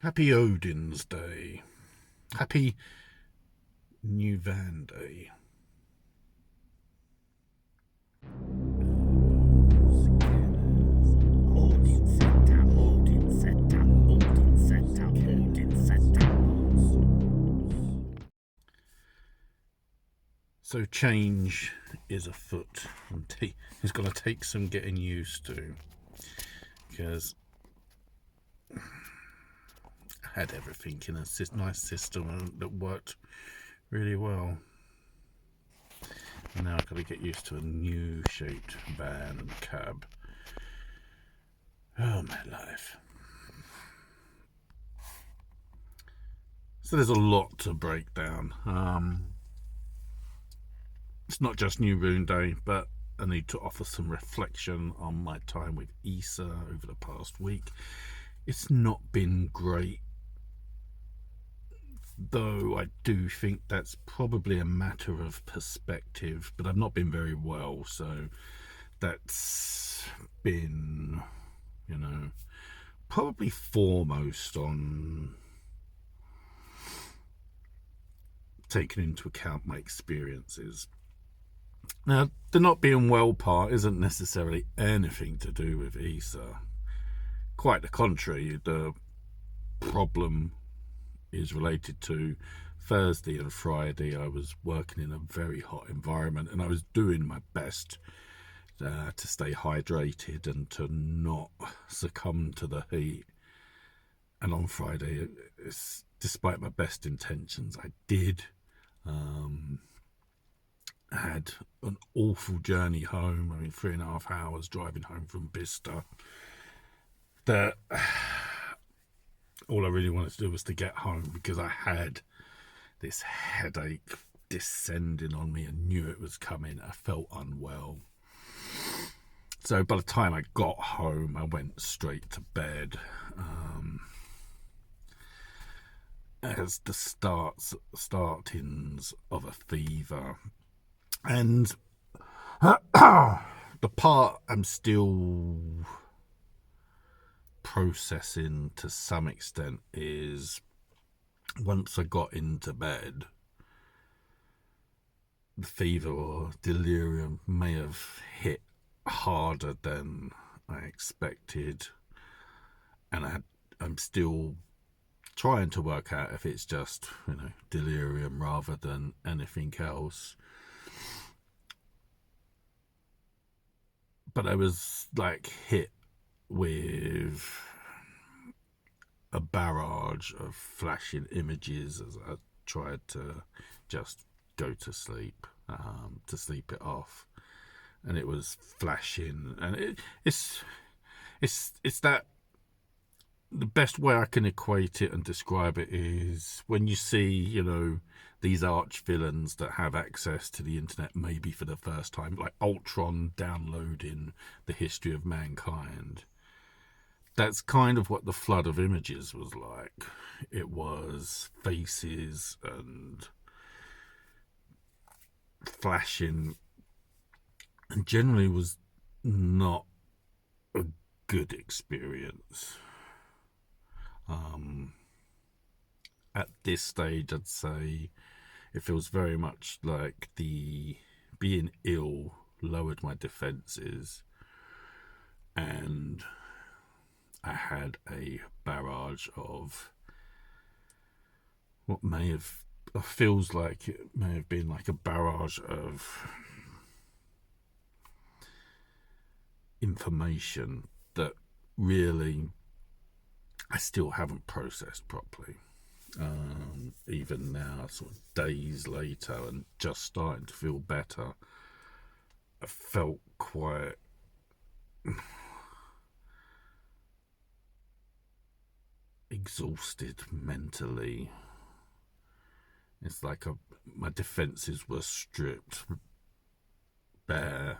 Happy Odin's Day. Happy New Van Day. So change is afoot, and it's going to take some getting used to, because I had everything in a nice system that worked really well. And now I've got to get used to a new shaped van and cab. Oh, my life. So there's a lot to break down. It's not just New Rune Day, but I need to offer some reflection on my time with Issa over the past week. It's not been great, though I do think that's probably a matter of perspective, but I've not been very well, so that's been, probably foremost on taking into account my experiences. Now, the not being well part isn't necessarily anything to do with Issa. Quite the contrary, the problem is related to Thursday and Friday. I was working in a very hot environment and I was doing my best to stay hydrated and to not succumb to the heat. And on Friday, despite my best intentions, I did. Had an awful journey home. 3.5 hours driving home from Bicester. That all I really wanted to do was to get home, because I had this headache descending on me and knew it was coming. I felt unwell. So by the time I got home, I went straight to bed. As the startings of a fever. And the part I'm still processing to some extent is, once I got into bed, the fever or delirium may have hit harder than I expected, and I'm still trying to work out if it's just delirium rather than anything else. But I was hit with a barrage of flashing images as I tried to just go to sleep it off, and it was flashing, and it's that the best way I can equate it and describe it is when you see these arch villains that have access to the internet maybe for the first time, like Ultron downloading the history of mankind. That's kind of what the flood of images was like. It was faces and flashing, and generally was not a good experience. At this stage, I'd say it feels very much like the being ill lowered my defenses, and I had a barrage of what feels like it may have been like a barrage of information that really I still haven't processed properly. Even now, sort of days later and just starting to feel better, I felt quite exhausted mentally. It's like my defenses were stripped bare,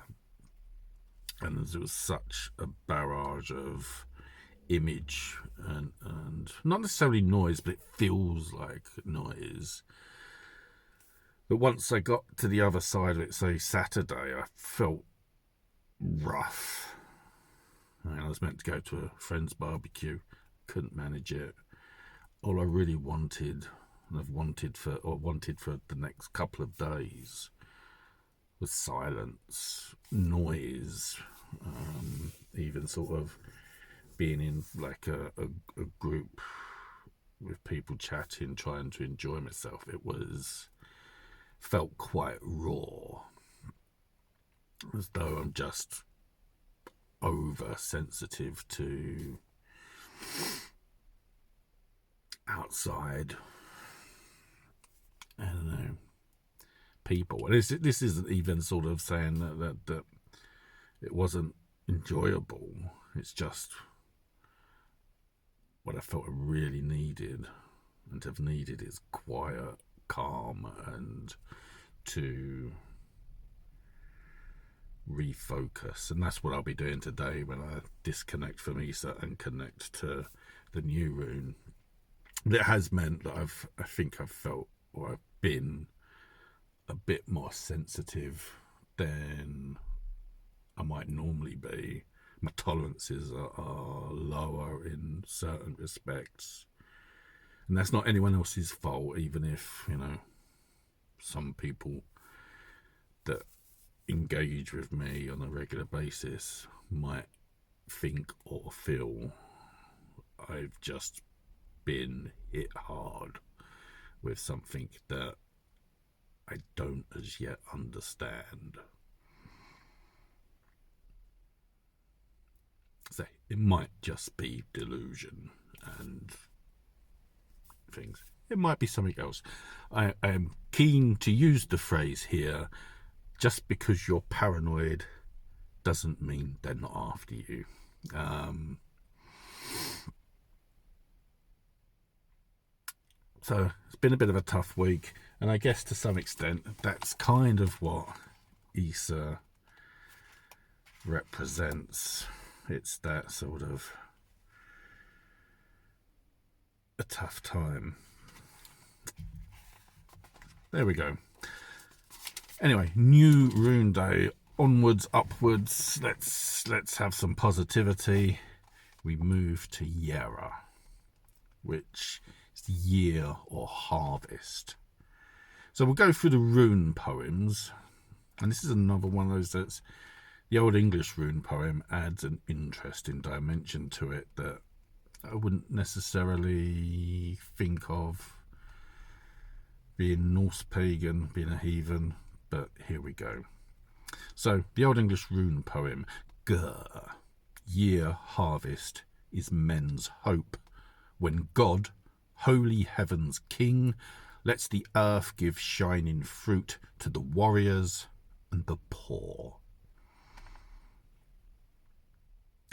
and there was such a barrage of image and not necessarily noise, but it feels like noise. But once I got to the other side of it, say Saturday, I felt rough. I was meant to go to a friend's barbecue, couldn't manage it. all I really wanted, and I've wanted for the next couple of days, was silence, noise, even sort of being in like a group with people chatting, trying to enjoy myself. It felt quite raw, as though I'm just oversensitive to outside, I don't know, people. And this isn't even sort of saying that it wasn't enjoyable. It's just what I felt I really needed, and to have needed is quiet, calm, and to refocus. And that's what I'll be doing today when I disconnect from ESA and connect to the new rune. It has meant that I think I've felt, or I've been, a bit more sensitive than I might normally be. My tolerances are lower in certain respects, and that's not anyone else's fault, even if, you know, some people that engage with me on a regular basis might think or feel I've just been hit hard with something that I don't as yet understand. So it might just be delusion and things. It might be something else. I am keen to use the phrase here, just because you're paranoid doesn't mean they're not after you. So it's been a bit of a tough week, and I guess to some extent that's kind of what ESA represents. It's that sort of a tough time. There we go. Anyway, new rune day, onwards, upwards. Let's have some positivity. We move to Jera, which is the year or harvest. So we'll go through the rune poems, and this is another one of those that's the Old English rune poem adds an interesting dimension to it that I wouldn't necessarily think of being Norse pagan, being a heathen, but here we go. So the Old English rune poem, Gur, year harvest is men's hope, when God, holy heaven's king, lets the earth give shining fruit to the warriors and the poor.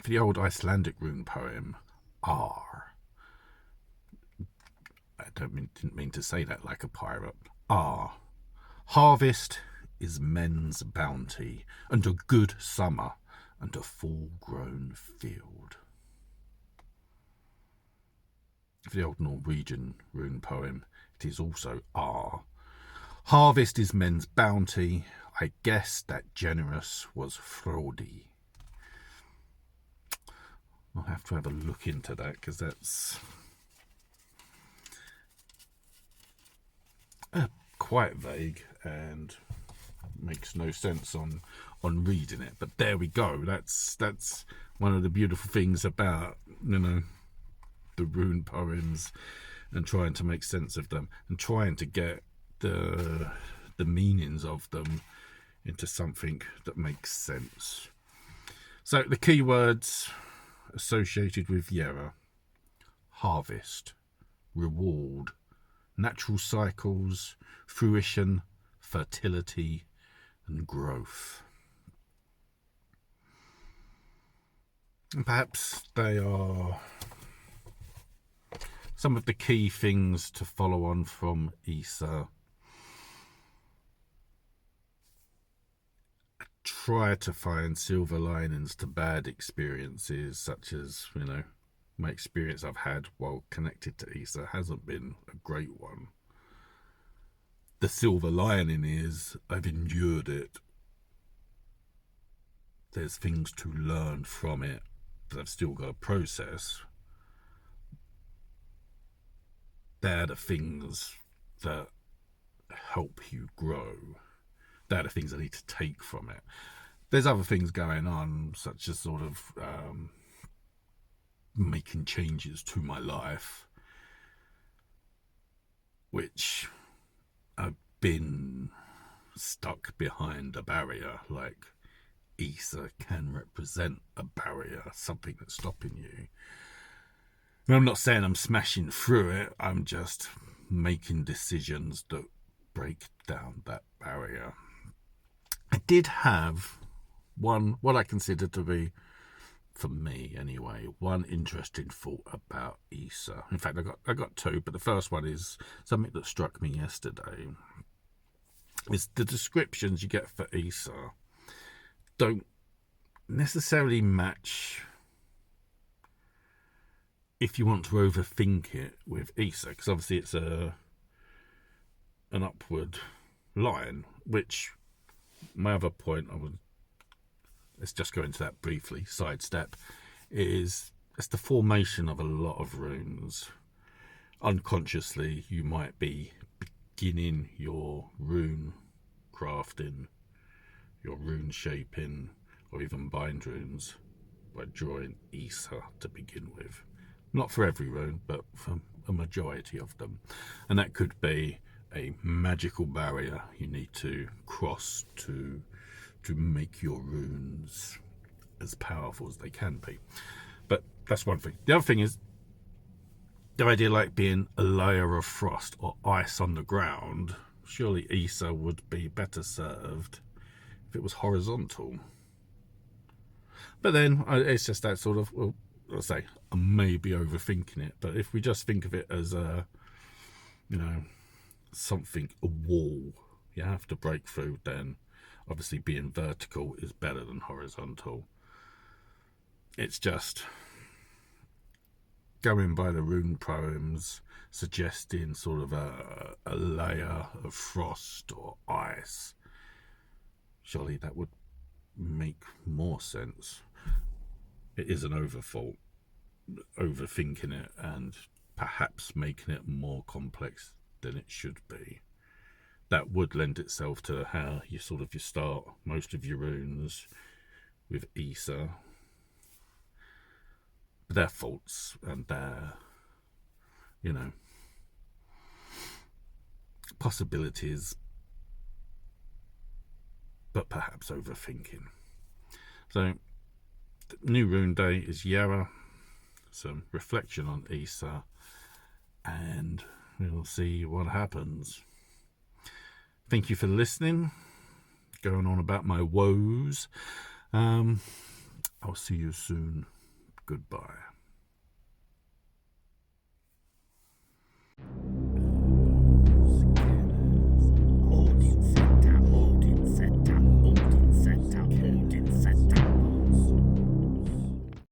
For the old Icelandic rune poem, Ar. I didn't mean to say that like a pirate. Ar. Harvest is men's bounty, and a good summer, and a full-grown field. For the old Norwegian rune poem, it is also Ar. Harvest is men's bounty. I guess that generous was Frodi. I'll have to have a look into that, because that's quite vague and makes no sense on reading it. But there we go. That's one of the beautiful things about, you know, the rune poems, and trying to make sense of them and trying to get the meanings of them into something that makes sense. So the keywords associated with Jera: harvest, reward, natural cycles, fruition, fertility, and growth. And perhaps they are some of the key things to follow on from ESA. Try to find silver linings to bad experiences, such as, you know, my experience I've had while connected to ESA hasn't been a great one. The silver lining is I've endured it. There's things to learn from it that I've still got to process. they're the things that help you grow. They're the things I need to take from it. There's other things going on, such as sort of making changes to my life, which I've been stuck behind a barrier. Like, Ether can represent a barrier, something that's stopping you. And I'm not saying I'm smashing through it, I'm just making decisions that break down that barrier. I did have one, what I consider to be, for me anyway, one interesting thought about Ether. In fact, I got two, but the first one is something that struck me yesterday. Is the descriptions you get for Ether don't necessarily match if you want to overthink it with Ether, because obviously it's an upward line, which my other point, let's just go into that briefly, sidestep, is it's the formation of a lot of runes. Unconsciously, you might be beginning your rune crafting, your rune shaping, or even bind runes by drawing Ether to begin with. Not for every rune, but for a majority of them. And that could be a magical barrier you need to cross to make your runes as powerful as they can be. But that's one thing. The other thing is the idea, like being a layer of frost or ice on the ground. Surely Ether would be better served if it was horizontal. But then it's just that sort of, well, let's say I may be overthinking it, but if we just think of it as a, something, a wall you have to break through, then obviously being vertical is better than horizontal. It's just going by the rune poems suggesting sort of a layer of frost or ice. Surely that would make more sense. It is an overthought, overthinking it and perhaps making it more complex than it should be. That would lend itself to how you start most of your runes with Ether. But their faults and their, possibilities, but perhaps overthinking. So, the new rune day is Jera. Some reflection on Ether, and we'll see what happens. Thank you for listening. Going on about my woes. I'll see you soon. Goodbye.